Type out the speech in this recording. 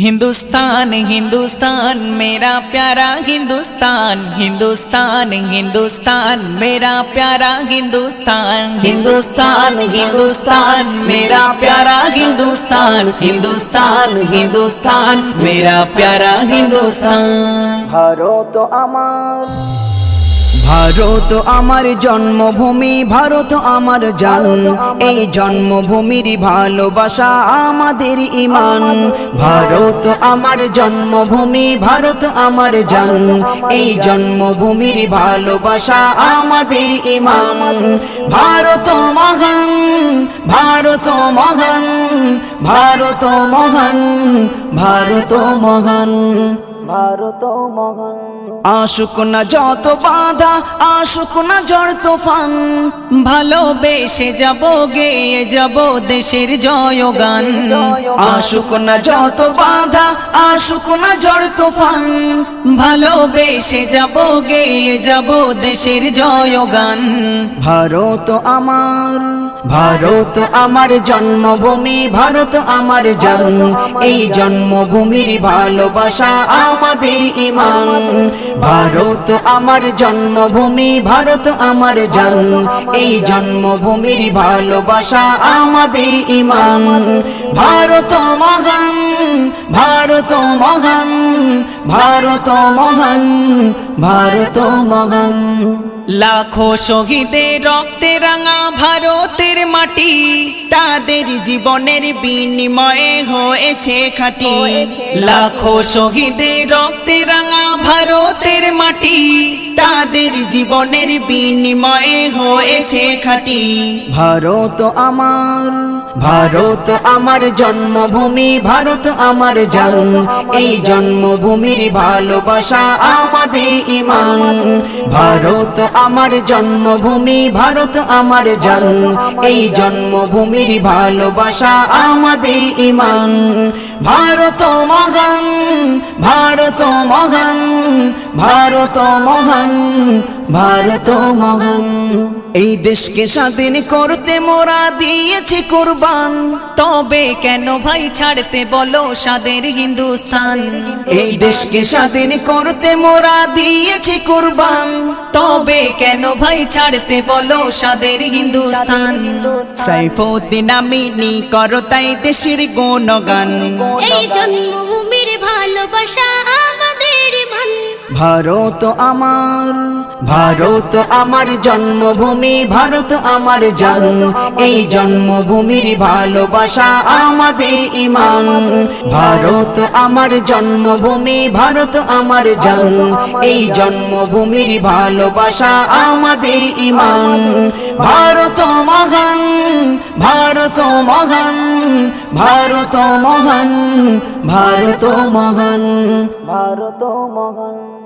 हिंदुस्तान हिंदुस्तान मेरा प्यारा हिंदुस्तान, हिंदुस्तान हिंदुस्तान मेरा प्यारा हिंदुस्तान, हिंदुस्तान हिंदुस्तान मेरा प्यारा हिंदुस्तान, हिंदुस्तान हिंदुस्तान मेरा प्यारा हिंदुस्तान। ভারত আমার, ভারত আমার জন্মভূমি, ভারত আমার জান। এই জন্মভূমির ভালোবাসা আমাদের ঈমান। ভারত আমার জন্মভূমি, ভারত আমার জান। এই জন্মভূমির ভালোবাসা আমাদের ঈমান। ভারত মহান, ভারত মহান, ভারত মহান, ভারত মহান, ভারত মহান। আসুক না যত বাধা, আসুক না ঝড় তুফান, ভালোবেসে যাব গেয়ে যাব দেশের জয়গান। আসুক না যত বাধা, আসুক না ঝড় তুফান, ভালোবেসে যাব গেয়ে যাব দেশের জয়গান। ভারত আমার, ভারত আমার জন্মভূমি, ভারত আমার জান। এই জন্মভূমির ভালোবাসা আমাদের ঈমান। ভারত আমার জন্মভূমি, ভারত আমার জান। এই জন্মভূমির ভালোবাসা আমাদের ঈমান। ভারত মহান, ভারত মহান, ভারত মহান, ভারত মহান। লাখো শহীদের রক্তে রাঙা ভারতের মাটি, তাদের জীবনের বিনিময়ে হয়েছে খাঁটি। লাখো শহীদের রক্তে রাঙা ভারতের মাটি, তাদের জীবনের বিনিময়ে হয়েছে খাঁটি। ভারত আমার, ভারত আমার জন্মভূমি, ভারত আমার জান। এই জন্মভূমির ভালোবাসা আমাদের ঈমান। ভারত আমার জন্মভূমি, ভারত আমার জান। এই জন্মভূমির ভালোবাসা আমাদের ঈমান। ভারত মহান, ভারত মহান, ভারত মহান, ভারত মহান। এই দেশকে স্বাধীন করতে মোরা দিয়েছি কুরবান, তবে কেন ভাই ছাড়তে বলো স্বাদের হিন্দুস্তান। এই দেশকে স্বাধীন করতে মোরা দিয়েছি কুরবান, তবে কেন ভাই ছাড়তে বলো স্বাদের হিন্দুস্তান। সাইফুদ্দিন আমিনী করো তাই দেশের গুণগান। এই জন্মভূমির ভালোবাসা আমাদের ঈমান। ভারত আমার, ভারত আমার জন্মভূমি, ভারত আমার জান। এই জন্মভূমির ভালোবাসা আমাদের ঈমান। ভারত আমার জন্মভূমি, ভারত আমার জান। এই জন্মভূমির ভালোবাসা আমাদের ঈমান। ভারত মহান, ভারত মহান, ভারত মহান, ভারত মহান, ভারত মহান।